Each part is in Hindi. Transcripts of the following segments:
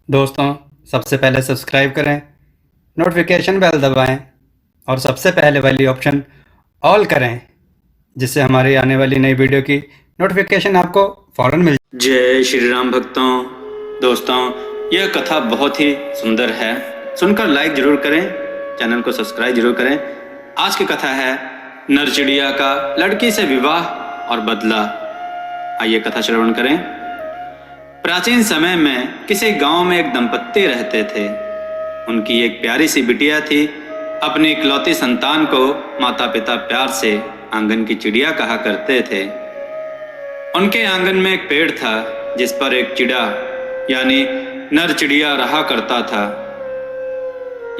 दोस्तों, सबसे पहले सब्सक्राइब करें, नोटिफिकेशन बेल दबाएं और सबसे पहले वाली ऑप्शन ऑल करें, जिससे हमारी आने वाली नई वीडियो की नोटिफिकेशन आपको फ़ौरन मिल। जय श्री राम भक्तों। दोस्तों, यह कथा बहुत ही सुंदर है, सुनकर लाइक जरूर करें, चैनल को सब्सक्राइब जरूर करें। आज की कथा है नर चिड़िया का लड़की से विवाह और बदला। आइए कथा श्रवण करें। प्राचीन समय में किसी गांव में एक दंपत्ति रहते थे। उनकी एक प्यारी सी बिटिया थी। अपनी इकलौती संतान को माता पिता प्यार से आंगन की चिड़िया कहा करते थे। उनके आंगन में एक पेड़ था जिस पर एक चिड़ा यानी नर चिड़िया रहा करता था।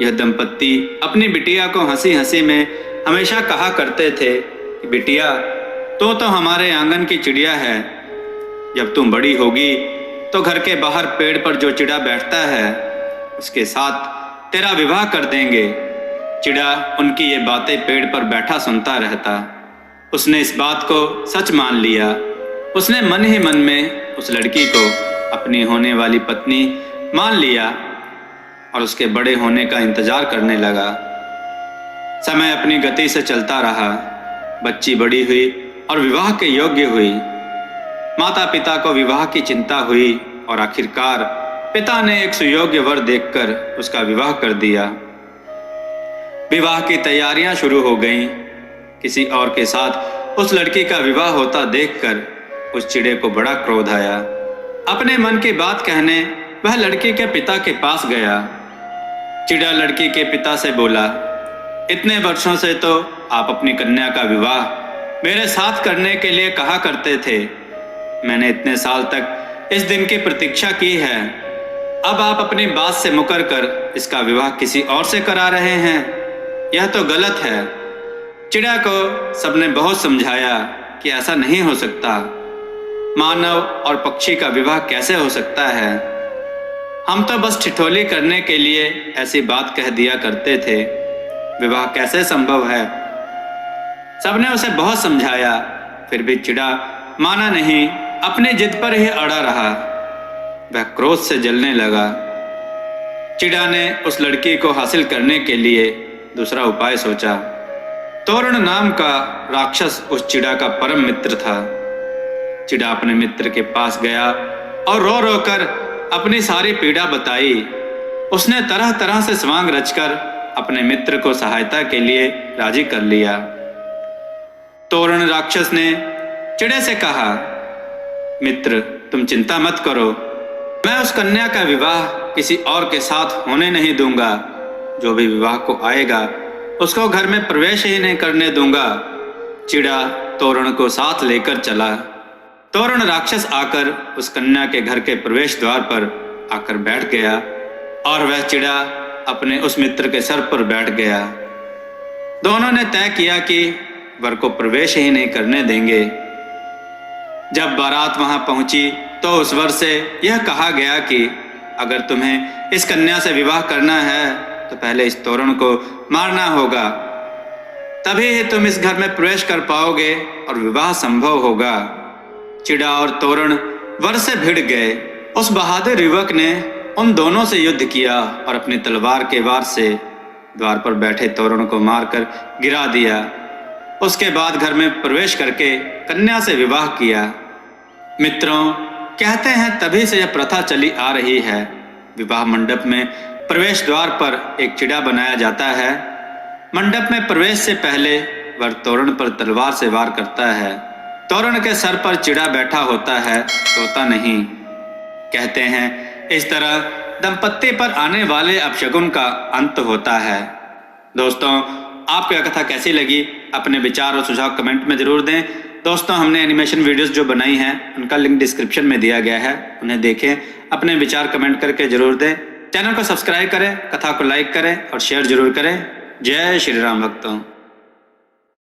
यह दंपत्ति अपनी बिटिया को हंसी हंसी में हमेशा कहा करते थे कि बिटिया, तो हमारे आंगन की चिड़िया है। जब तुम बड़ी होगी तो घर के बाहर पेड़ पर जो चिड़ा बैठता है उसके साथ तेरा विवाह कर देंगे। चिड़ा उनकी ये बातें पेड़ पर बैठा सुनता रहता। उसने इस बात को सच मान लिया। उसने मन ही मन में उस लड़की को अपनी होने वाली पत्नी मान लिया और उसके बड़े होने का इंतजार करने लगा। समय अपनी गति से चलता रहा। बच्ची बड़ी हुई और विवाह के योग्य हुई। माता पिता को विवाह की चिंता हुई और आखिरकार पिता ने एक सुयोग्य वर देखकर उसका विवाह कर दिया। विवाह की तैयारियां शुरू हो गईं। किसी और के साथ उस लड़की का विवाह होता देखकर उस चिड़े को बड़ा क्रोध आया। अपने मन की बात कहने वह लड़की के पिता के पास गया। चिड़ा लड़की के पिता से बोला, इतने वर्षों से तो आप अपनी कन्या का विवाह मेरे साथ करने के लिए कहा करते थे। मैंने इतने साल तक इस दिन की प्रतीक्षा की है। अब आप अपनी बात से मुकर कर इसका विवाह किसी और से करा रहे हैं। यह तो गलत है। चिड़ा को सबने बहुत समझाया कि ऐसा नहीं हो सकता। मानव और पक्षी का विवाह कैसे हो सकता है? हम तो बस ठिठोली करने के लिए ऐसी बात कह दिया करते थे। विवाह कैसे संभव है? सबने उसे बहुत समझाया, फिर भी चिड़ा माना नहीं। अपनी जिद पर ही अड़ा रहा। वह क्रोध से जलने लगा। चिड़ा ने उस लड़की को हासिल करने के लिए दूसरा उपाय सोचा। तोरण नाम का राक्षस उस चिड़ा का परम मित्र था। चिड़ा अपने मित्र के पास गया और रो रो कर अपनी सारी पीड़ा बताई। उसने तरह तरह से स्वांग रचकर अपने मित्र को सहायता के लिए राजी कर लिया। तोरण राक्षस ने चिड़े से कहा, मित्र, तुम चिंता मत करो। मैं उस कन्या का विवाह किसी और के साथ होने नहीं दूंगा। जो भी विवाह को आएगा उसको घर में प्रवेश ही नहीं करने दूंगा। चिड़ा तोरण को साथ लेकर चला। तोरण राक्षस आकर उस कन्या के घर के प्रवेश द्वार पर आकर बैठ गया और वह चिड़ा अपने उस मित्र के सर पर बैठ गया। दोनों ने तय किया कि वर को प्रवेश ही नहीं करने देंगे। जब बारात वहां पहुंची तो उस वर से यह कहा गया कि अगर तुम्हें इस कन्या से विवाह करना है तो पहले इस तोरण को मारना होगा, तभी ही तुम इस घर में प्रवेश कर पाओगे और विवाह संभव होगा। चिड़ा और तोरण वर से भिड़ गए। उस बहादुर युवक ने उन दोनों से युद्ध किया और अपनी तलवार के वार से द्वार पर बैठे तोरण को मारकर गिरा दिया। उसके बाद घर में प्रवेश करके कन्या से विवाह किया। मित्रों, कहते हैं तभी से यह प्रथा चली आ रही है। विवाह मंडप में प्रवेश द्वार पर एक चिड़ा बनाया जाता है। मंडप में प्रवेश से पहले वर तोरण पर तलवार से वार करता है। तोरण के सर पर चिड़ा बैठा होता है, तोता नहीं। कहते हैं इस तरह दंपत्ति पर आने वाले अपशगुन का अंत होता है। दोस्तों, आपको यह कथा कैसी लगी? अपने विचार और सुझाव कमेंट में जरूर दें। दोस्तों, हमने एनिमेशन वीडियोस जो बनाई हैं उनका लिंक डिस्क्रिप्शन में दिया गया है, उन्हें देखें। अपने विचार कमेंट करके जरूर दें। चैनल को सब्सक्राइब करें, कथा को लाइक करें और शेयर जरूर करें। जय श्री राम भक्तों।